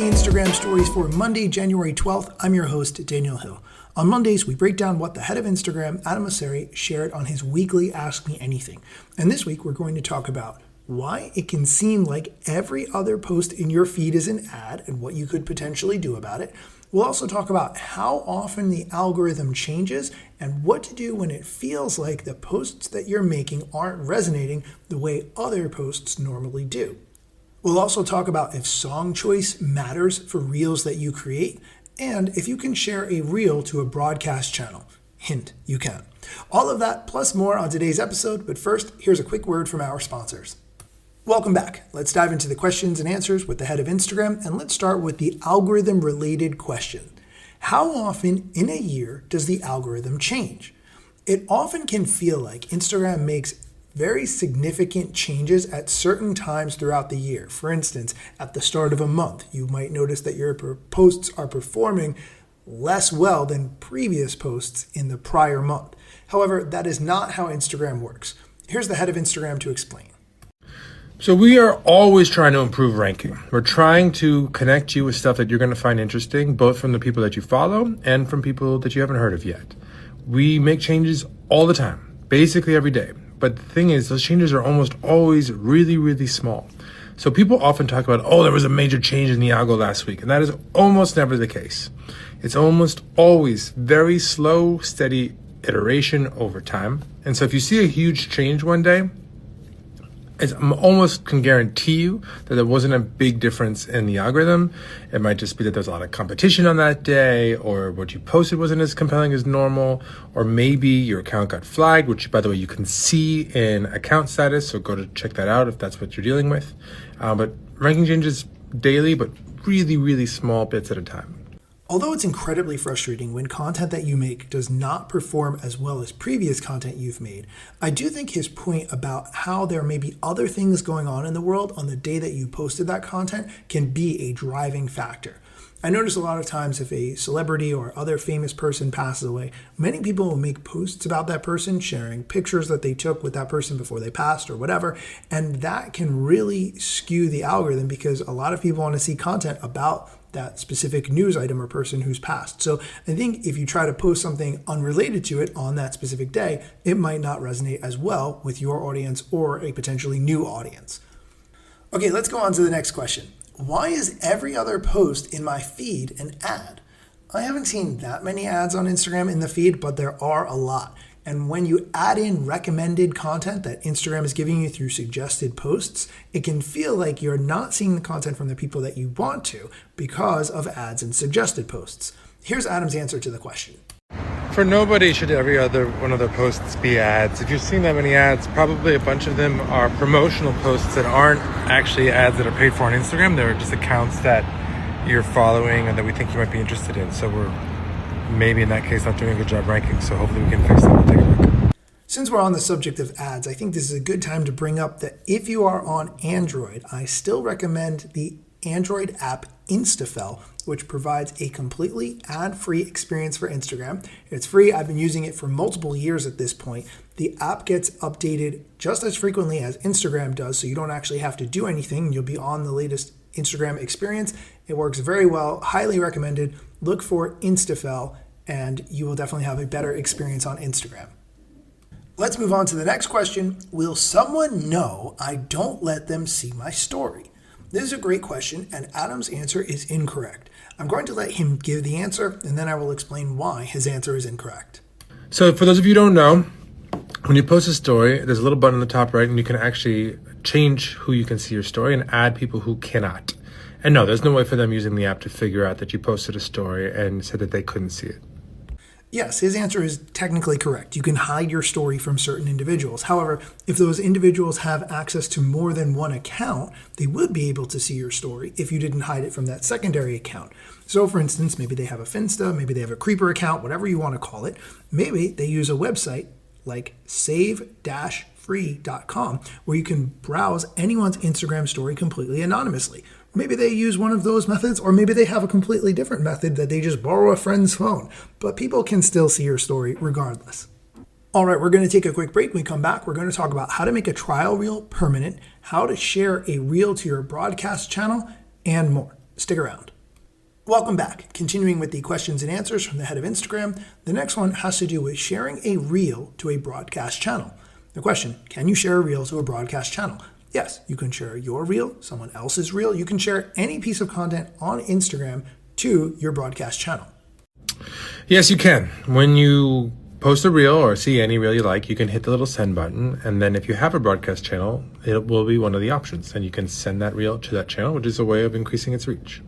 the Instagram stories for Monday, January 12th. I'm your host, Daniel Hill. On Mondays, we break down what the head of Instagram, Adam Mosseri, shared on his weekly Ask Me Anything. And this week, we're going to talk about why it can seem like every other post in your feed is an ad and what you could potentially do about it. We'll also talk about how often the algorithm changes and what to do when it feels like the posts that you're making aren't resonating the way other posts normally do. We'll also talk about if song choice matters for reels that you create and if you can share a reel to a broadcast channel. Hint, you can. All of that plus more on today's episode, but first, here's a quick word from our sponsors. Welcome back. Let's dive into the questions and answers with the head of Instagram, and let's start with the algorithm-related question. How often in a year does the algorithm change? It often can feel like Instagram makes very significant changes at certain times throughout the year. For instance, at the start of a month, you might notice that your posts are performing less well than previous posts in the prior month. However, that is not how Instagram works. Here's the head of Instagram to explain. So we are always trying to improve ranking. We're trying to connect you with stuff that you're going to find interesting, both from the people that you follow and from people that you haven't heard of yet. We make changes all the time, basically every day. But the thing is, those changes are almost always really, really small. So people often talk about, there was a major change in the algo last week. And that is almost never the case. It's almost always very slow, steady iteration over time. And so if you see a huge change one day, I almost can guarantee you that there wasn't a big difference in the algorithm. It might just be that there's a lot of competition on that day, or what you posted wasn't as compelling as normal, or maybe your account got flagged, which, by the way, you can see in account status, so go to check that out if that's what you're dealing with. But ranking changes daily, but really, really small bits at a time. Although it's incredibly frustrating when content that you make does not perform as well as previous content you've made, I do think his point about how there may be other things going on in the world on the day that you posted that content can be a driving factor. I notice a lot of times if a celebrity or other famous person passes away, many people will make posts about that person, sharing pictures that they took with that person before they passed or whatever, and that can really skew the algorithm because a lot of people want to see content about that specific news item or person who's passed. So I think if you try to post something unrelated to it on that specific day, it might not resonate as well with your audience or a potentially new audience. Okay, let's go on to the next question. Why is every other post in my feed an ad? I haven't seen that many ads on Instagram in the feed, but there are a lot. And when you add in recommended content that Instagram is giving you through suggested posts, it can feel like you're not seeing the content from the people that you want to because of ads and suggested posts. Here's Adam's answer to the question. For nobody should every other one of their posts be ads. If you're seeing that many ads, probably a bunch of them are promotional posts that aren't actually ads that are paid for on Instagram. They're just accounts that you're following and that we think you might be interested in. So we're maybe in that case not doing a good job ranking. So hopefully we can fix that. We'll take a look. Since we're on the subject of ads, I think this is a good time to bring up that if you are on Android, I still recommend the Android app Instafell, which provides a completely ad-free experience for Instagram. It's free. I've been using it for multiple years at this point. The app gets updated just as frequently as Instagram does, so you don't actually have to do anything. You'll be on the latest Instagram experience. It works very well. Highly recommended. Look for Instafell, and you will definitely have a better experience on Instagram. Let's move on to the next question. Will someone know I don't let them see my story? This is a great question, and Adam's answer is incorrect. I'm going to let him give the answer, and then I will explain why his answer is incorrect. So for those of you who don't know, when you post a story, there's a little button on the top right, and you can actually change who you can see your story and add people who cannot. And no, there's no way for them using the app to figure out that you posted a story and said that they couldn't see it. Yes, his answer is technically correct. You can hide your story from certain individuals. However, if those individuals have access to more than one account, they would be able to see your story if you didn't hide it from that secondary account. So for instance, maybe they have a Finsta, maybe they have a Creeper account, whatever you want to call it. Maybe they use a website like save-free.com where you can browse anyone's Instagram story completely anonymously. Maybe they use one of those methods, or maybe they have a completely different method that they just borrow a friend's phone. But people can still see your story regardless. All right, we're going to take a quick break. When we come back, we're going to talk about how to make a trial reel permanent, how to share a reel to your broadcast channel, and more. Stick around. Welcome back. Continuing with the questions and answers from the head of Instagram, the next one has to do with sharing a reel to a broadcast channel. The question, can you share a reel to a broadcast channel? Yes, you can share your reel, someone else's reel. You can share any piece of content on Instagram to your broadcast channel. Yes, you can. When you post a reel or see any reel you like, you can hit the little send button. And then if you have a broadcast channel, it will be one of the options. And you can send that reel to that channel, which is a way of increasing its reach.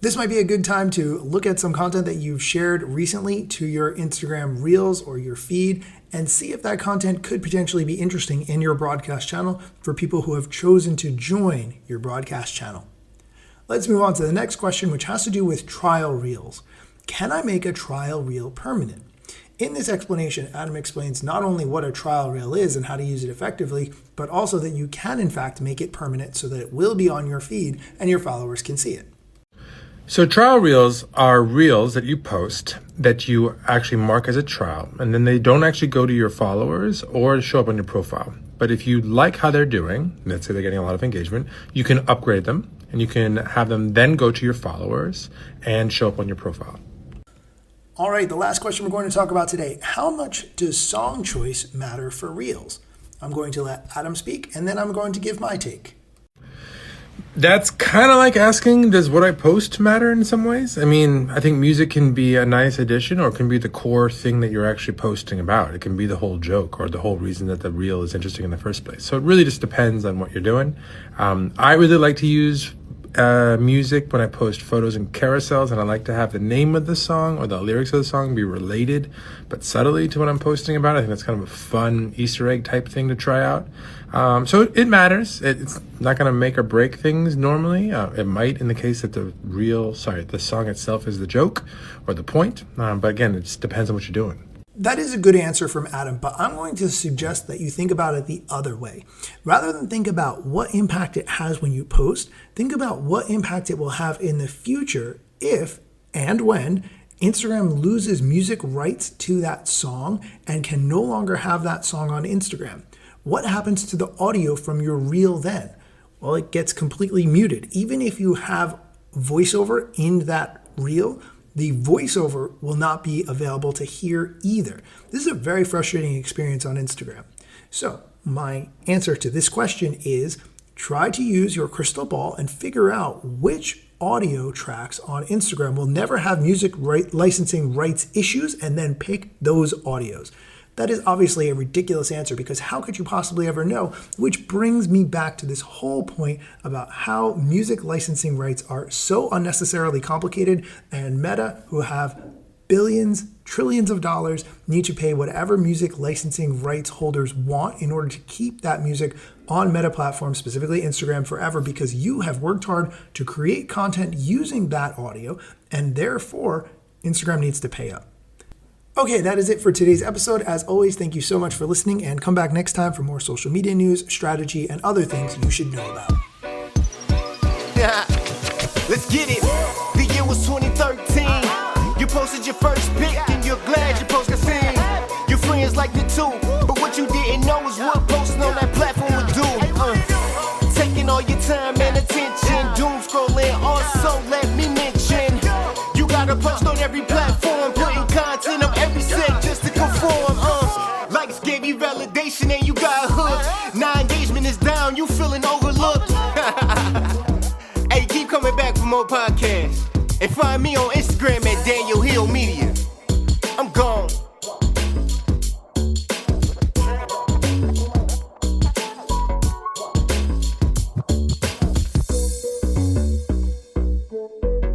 This might be a good time to look at some content that you've shared recently to your Instagram Reels or your feed and see if that content could potentially be interesting in your broadcast channel for people who have chosen to join your broadcast channel. Let's move on to the next question, which has to do with trial reels. Can I make a trial reel permanent? In this explanation, Adam explains not only what a trial reel is and how to use it effectively, but also that you can in fact make it permanent so that it will be on your feed and your followers can see it. So trial reels are reels that you post that you actually mark as a trial, and then they don't actually go to your followers or show up on your profile. But if you like how they're doing, let's say they're getting a lot of engagement, you can upgrade them and you can have them then go to your followers and show up on your profile. All right, the last question we're going to talk about today. How much does song choice matter for reels? I'm going to let Adam speak, and then I'm going to give my take. That's kind of like asking, does what I post matter in some ways? I mean, I think music can be a nice addition, or it can be the core thing that you're actually posting about. It can be the whole joke or the whole reason that the reel is interesting in the first place. So it really just depends on what you're doing. I really like to use music when I post photos and carousels, and I like to have the name of the song or the lyrics of the song be related but subtly to what I'm posting about. I think that's kind of a fun Easter egg type thing to try out. So it matters. It's not going to make or break things normally. It might in the case that the song itself is the joke or the point. But again, it just depends on what you're doing. That is a good answer from Adam, but I'm going to suggest that you think about it the other way. Rather than think about what impact it has when you post, think about what impact it will have in the future if and when Instagram loses music rights to that song and can no longer have that song on Instagram. What happens to the audio from your reel then? Well, it gets completely muted. Even if you have voiceover in that reel, the voiceover will not be available to hear either. This is a very frustrating experience on Instagram. So my answer to this question is try to use your crystal ball and figure out which audio tracks on Instagram will never have music licensing rights issues, and then pick those audios. That is obviously a ridiculous answer because how could you possibly ever know? Which brings me back to this whole point about how music licensing rights are so unnecessarily complicated, and Meta, who have billions, trillions of dollars, need to pay whatever music licensing rights holders want in order to keep that music on Meta platforms, specifically Instagram, forever, because you have worked hard to create content using that audio, and therefore Instagram needs to pay up. Okay, that is it for today's episode. As always, thank you so much for listening, and come back next time for more social media news, strategy, and other things you should know about. Let's get it. The year was 2013. You posted your first pic and you're glad your post got seen. Your friends liked it too, but what you didn't know is what posting on that platform would do. Taking all your time and attention, doom scrolling. Also, let me mention, you gotta post on every platform, putting content on every set just to conform. Likes gave you validation and you got hooked. Now engagement is down, you feeling overlooked. Hey, keep coming back for more podcasts. And find me on Instagram at Daniel Hill Media. I'm gone.